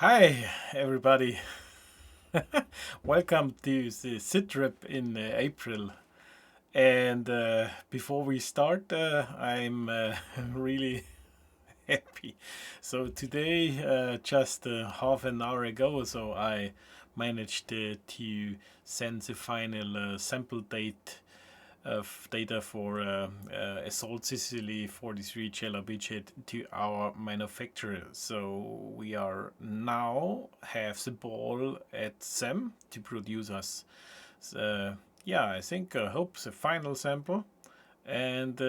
Hi, everybody. Welcome to the Sitrep in April. And before we start, I'm really happy. So today, just half an hour ago, so I managed to send the final sample date of data for Assault Sicily 43 Gela Beachhead to our manufacturer. So we are now have the ball at them to produce us. Yeah, I think hope the final sample, and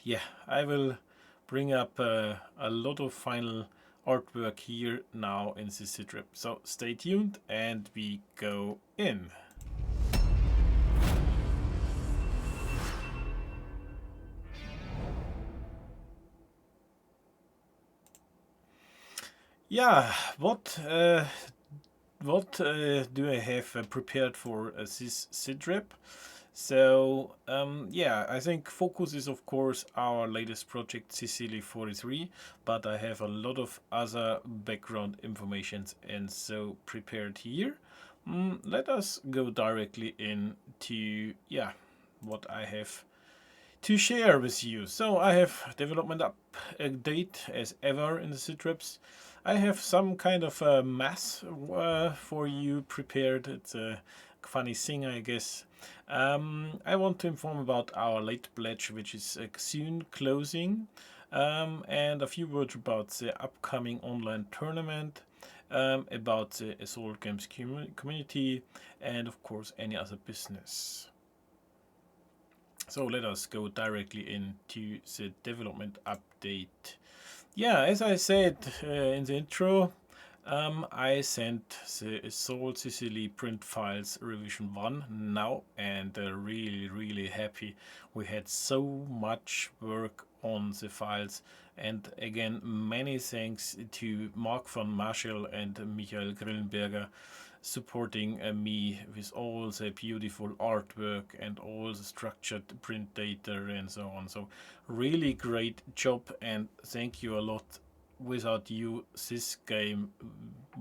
yeah, I will bring up a lot of final artwork here now in this trip. So stay tuned, and we go in. Yeah, what do I have prepared for this Sitrep? So yeah, I think focus is of course our latest project Sicily 43, but I have a lot of other background information and so prepared here. Let us go directly into yeah what I have to share with you. So I have development update as ever in the Citrips. I have some kind of a math for you prepared. It's a funny thing, I guess. I want to inform about our late pledge, which is soon closing, and a few words about the upcoming online tournament, about the Assault Games community, and of course any other business. So let us go directly into the development update. Yeah, as I said in the intro, I sent the Assault Sicily print files revision 1 now, and really happy. We had so much work on the files, and again many thanks to Mark von Marschall and Michael Grillenberger supporting me with all the beautiful artwork and all the structured print data and so on. So really great job, and thank you a lot. Without you, this game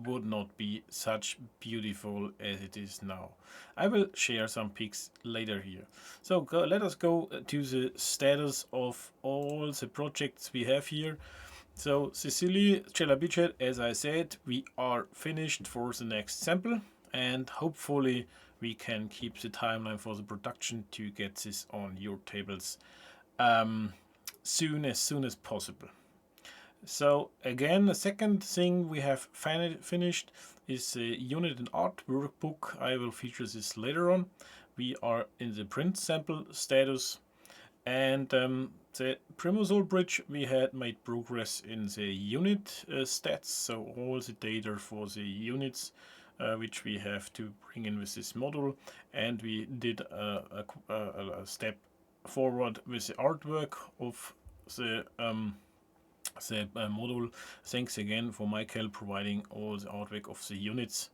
would not be such beautiful as it is now. I will share some pics later here. So let us go to the status of all the projects we have here. So Sicily, Gela Beachhead, as I said, we are finished for the next sample, and hopefully we can keep the timeline for the production to get this on your tables soon as possible. So again, the second thing we have finished is the unit and art workbook. I will feature this later on. We are in the print sample status, and the Primosole bridge, we had made progress in the unit stats, so all the data for the units which we have to bring in with this module, and we did a step forward with the artwork of the module. Thanks again for Michael providing all the artwork of the units.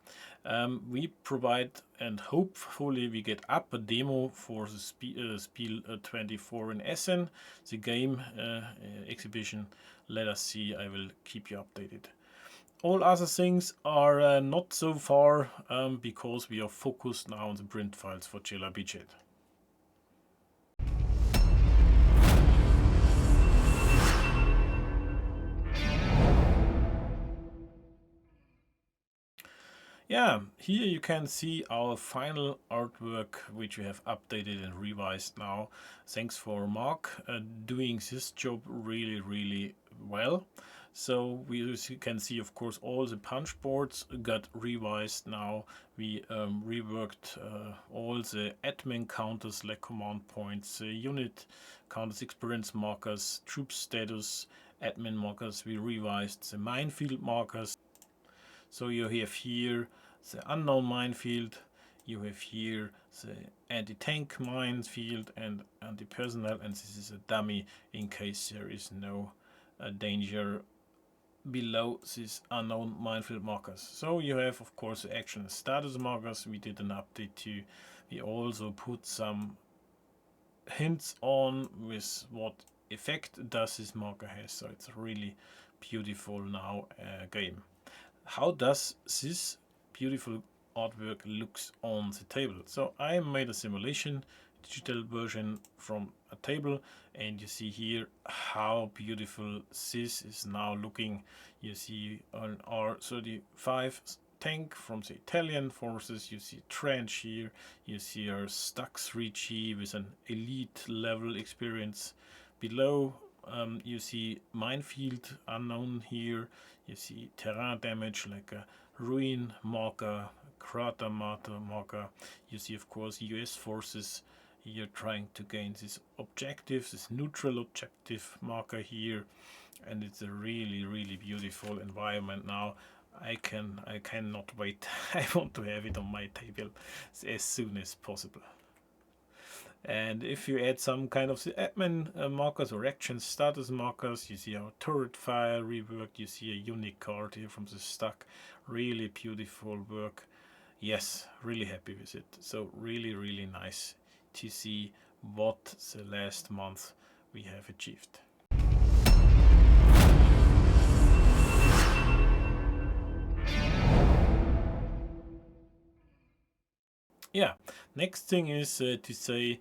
We provide and hopefully we get up a demo for the Spiel 24 in Essen, the game exhibition. Let us see, I will keep you updated. All other things are not so far because we are focused now on the print files for Gela Beachhead. Yeah, here you can see our final artwork, which we have updated and revised now. Thanks for Mark doing this job really well. So we can see, of course, all the punch boards got revised now. We reworked all the admin counters like command points, unit counters, experience markers, troop status, admin markers. We revised the minefield markers. So you have here the unknown minefield, you have here the anti-tank minefield and anti-personnel, and this is a dummy in case there is no danger below these unknown minefield markers. So you have of course the action status markers. We did an update to, we also put some hints on with what effect does this marker has, so it's a really beautiful now game. how does this beautiful artwork looks on the table. So I made a simulation digital version from a table, and you see here how beautiful this is now looking. You see an R-35 tank from the Italian forces, you see trench here, you see our Stuck 3G with an elite level experience below. You see minefield unknown here, you see terrain damage like a ruin marker, crater marker. You see, of course, US forces here trying to gain this objective, this neutral objective marker here, and it's a really beautiful environment now. I cannot wait. I want to have it on my table as soon as possible. And if you add some kind of the admin markers or action status markers, you see our turret fire reworked, you see a unique card here from the stack. Really beautiful work. Yes, really happy with it. So really nice to see what the last month we have achieved. Yeah, next thing is to say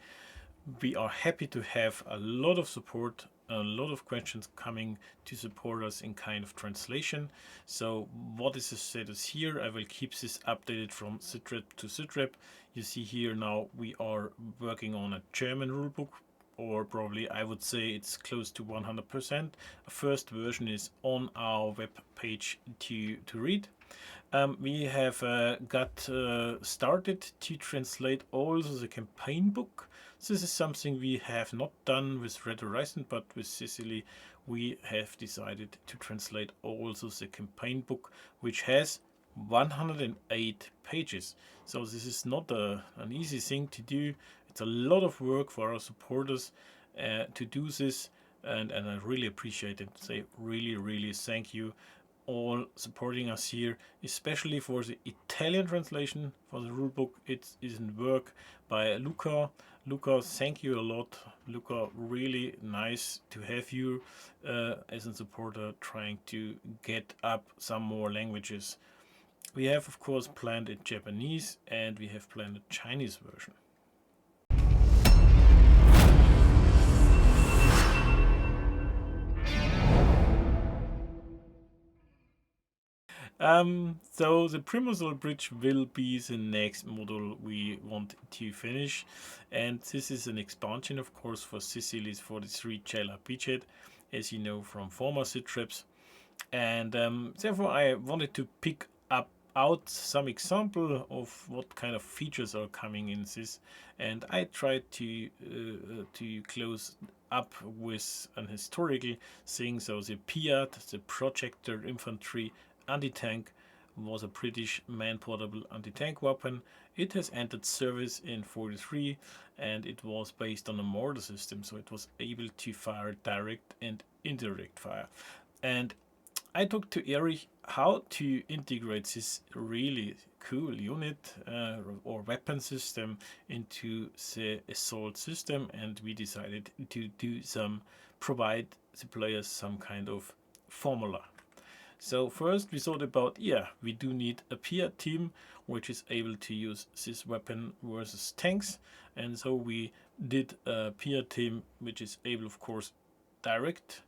we are happy to have a lot of support, a lot of questions coming to support us in kind of translation. So what is the status here? I will keep this updated from Sitrep to Sitrep. You see here now we are working on a German rulebook, or probably I would say it's close to 100%. A first version is on our web page to read. We have got started to translate also the campaign book. This is something we have not done with Red Horizon, but with Sicily we have decided to translate also the campaign book, which has 108 pages. So this is not an easy thing to do. It's a lot of work for our supporters to do this, and I really appreciate it. Say really thank you all supporting us here, especially for the Italian translation for the rulebook. It is in work by Luca. Luca, thank you a lot. Luca, really nice to have you as a supporter trying to get up some more languages. We have, of course, planned a Japanese and we have planned a Chinese version. So the Primosole bridge will be the next module we want to finish, and this is an expansion, of course, for Sicily's 43 Gela Beachhead, as you know from former Sitreps, and therefore I wanted to pick up out some example of what kind of features are coming in this, and I tried to close up with an historical thing. So the Piat, the projector infantry anti-tank, was a British man-portable anti-tank weapon. It has entered service in 43 and it was based on a mortar system, so it was able to fire direct and indirect fire. And I talked to Erich how to integrate this really cool unit or weapon system into the assault system, and we decided to provide the players some kind of formula. So first we thought about, we do need a peer team which is able to use this weapon versus tanks, and so we did a peer team which is able, of course, direct,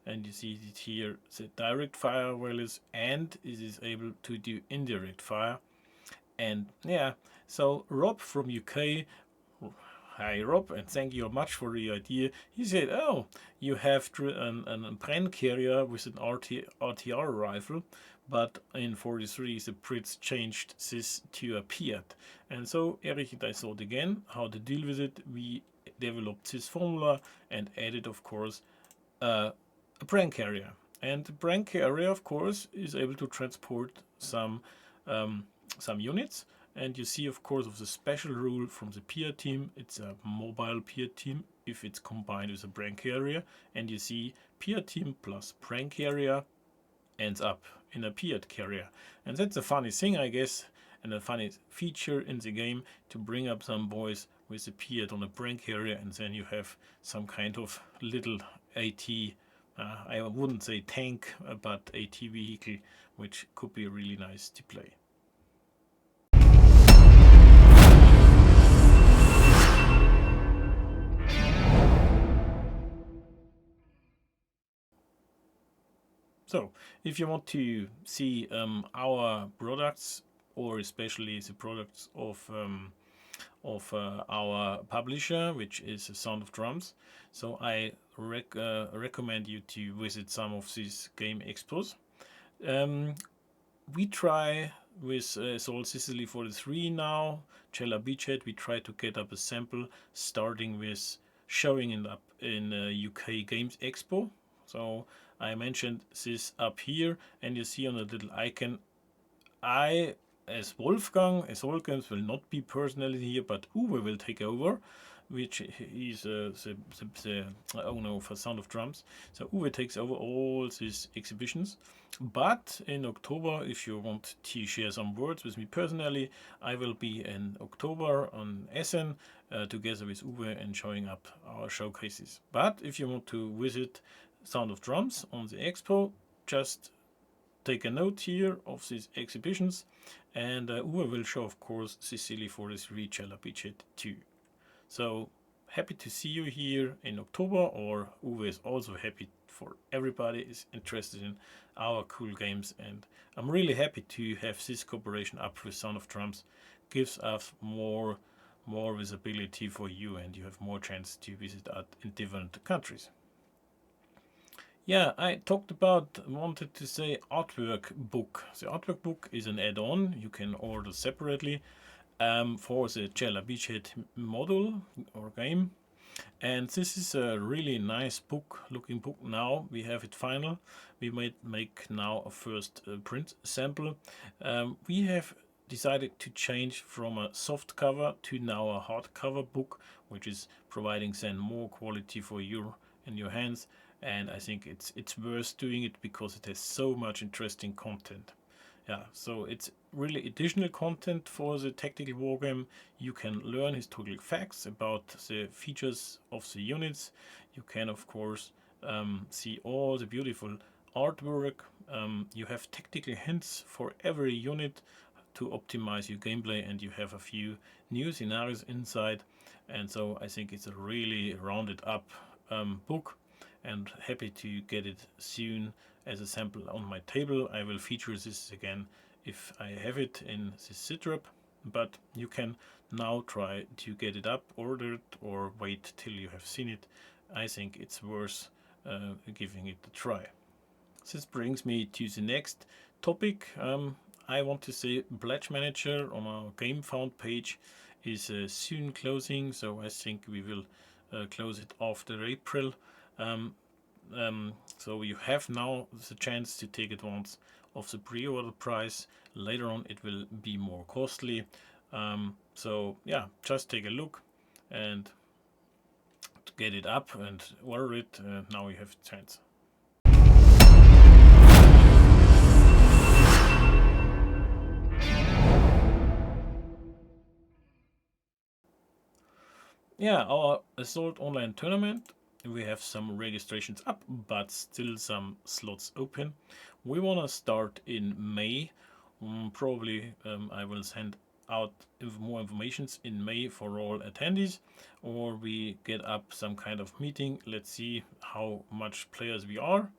and you see it here, the direct fire values, and it is able to do indirect fire. And so Rob from UK, hi Rob, and thank you much for the idea. He said, oh, you have a Bren carrier with an RTR rifle, but in 43 the Brits changed this to a Piat. And so Erich and I thought again how to deal with it. We developed this formula and added, of course, a Bren carrier. And the Bren carrier, of course, is able to transport some units. And you see, of course, of the special rule from the peer team, it's a mobile peer team if it's combined with a Bren carrier. And you see peer team plus Bren carrier ends up in a peer carrier. And that's a funny thing, I guess, and a funny feature in the game to bring up some boys with a peer on a Bren carrier, and then you have some kind of little AT I wouldn't say tank, but AT vehicle, which could be really nice to play. So, if you want to see our products, or especially the products of our publisher, which is Sound of Drums, so I recommend you to visit some of these game expos. We try with Soul Sicily 43 now, Gela Beachhead, we try to get up a sample starting with showing it up in UK Games Expo. So I mentioned this up here, and you see on the little icon, I, as Wolfgang, as Wolfgang will not be personally here, but Uwe will take over, which is the owner for Sound of Drums. So Uwe takes over all these exhibitions. But in October, if you want to share some words with me personally, I will be in October on Essen together with Uwe and showing up our showcases. But if you want to visit Sound of Drums on the expo, just take a note here of these exhibitions, and Uwe will show, of course, Sicily 43 Gela Beachhead too. So happy to see you here in October, or Uwe is also happy for everybody is interested in our cool games, and I'm really happy to have this cooperation up with Sound of Drums. Gives us more visibility for you, and you have more chance to visit us in different countries. Yeah, I wanted to say artwork book. The artwork book is an add-on you can order separately for the Gela Beachhead model or game. And this is a really nice looking book. Now we have it final. We might make now a first print sample. We have decided to change from a soft cover to now a hard cover book, which is providing then more quality for you in your hands. And I think it's worth doing it because it has so much interesting content. Yeah, so it's really additional content for the tactical wargame. You can learn historical facts about the features of the units. You can, of course, see all the beautiful artwork. You have tactical hints for every unit to optimize your gameplay, and you have a few new scenarios inside. And so I think it's a really rounded up book, and happy to get it soon as a sample on my table. I will feature this again if I have it in this Sitrep, but you can now try to get it up, order it, or wait till you have seen it. I think it's worth giving it a try. This brings me to the next topic. I want to say Pledge Manager on our GameFound page is soon closing, so I think we will close it after April. So you have now the chance to take advance of the pre-order price. Later on it will be more costly. So yeah, just take a look and to get it up and order it. Now you have a chance. Yeah, our Assault Online tournament, we have some registrations up, but still some slots open. We want to start in May. Probably I will send out more informations in May for all attendees, or we get up some kind of meeting. Let's see how much players we are.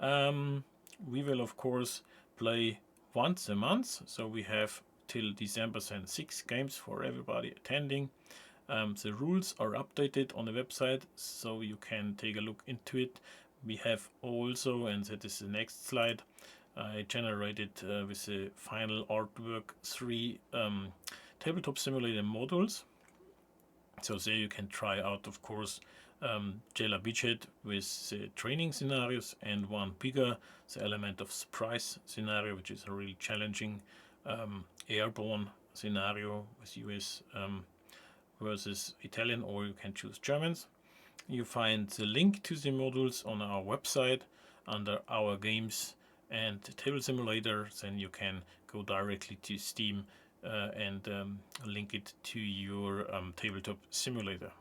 We will, of course, play once a month, so we have till December send 6 games for everybody attending. The rules are updated on the website, so you can take a look into it. We have also, and that is the next slide, I generated with the final artwork 3 tabletop simulator modules. So there you can try out, of course, Gela Beachhead with the training scenarios, and one bigger, the element of surprise scenario, which is a really challenging airborne scenario with US versus Italian, or you can choose Germans. You find the link to the modules on our website under our games and table simulator. Then you can go directly to Steam and link it to your tabletop simulator.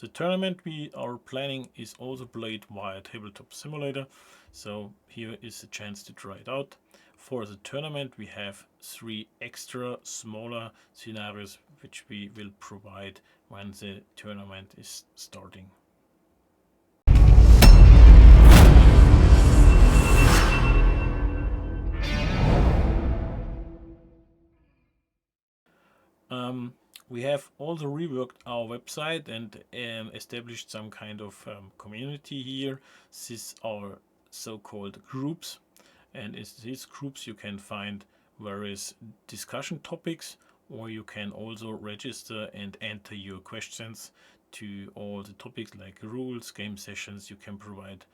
The tournament we are planning is also played via Tabletop Simulator, so here is a chance to try it out. For the tournament we have 3 extra smaller scenarios which we will provide when the tournament is starting. We have also reworked our website and established some kind of community here. These are so-called groups, and in these groups you can find various discussion topics, or you can also register and enter your questions to all the topics like rules, game sessions. You can provide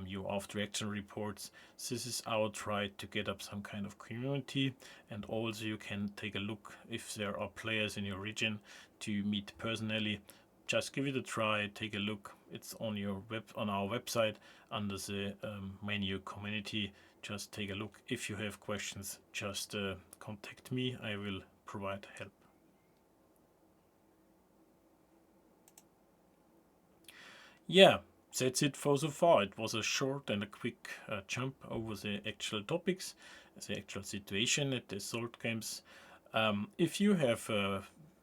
your after action reports. This is our try to get up some kind of community, and also you can take a look if there are players in your region to meet personally. Just give it a try, take a look. It's on our website under the menu community. Just take a look. If you have questions, just contact me. I will provide help. Yeah, that's it for so far. It was a short and a quick jump over the actual topics, the actual situation at the Salt Games. If you have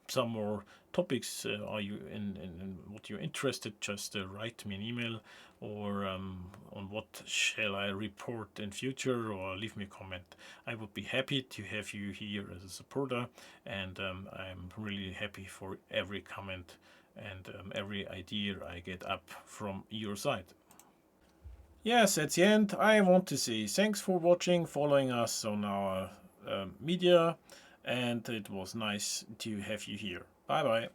some more topics, are you in what you're interested, just write me an email, or on what shall I report in future, or leave me a comment. I would be happy to have you here as a supporter, and I'm really happy for every comment and every idea I get up from your side. Yes, at the end, I want to say thanks for watching, following us on our media, and it was nice to have you here. Bye bye.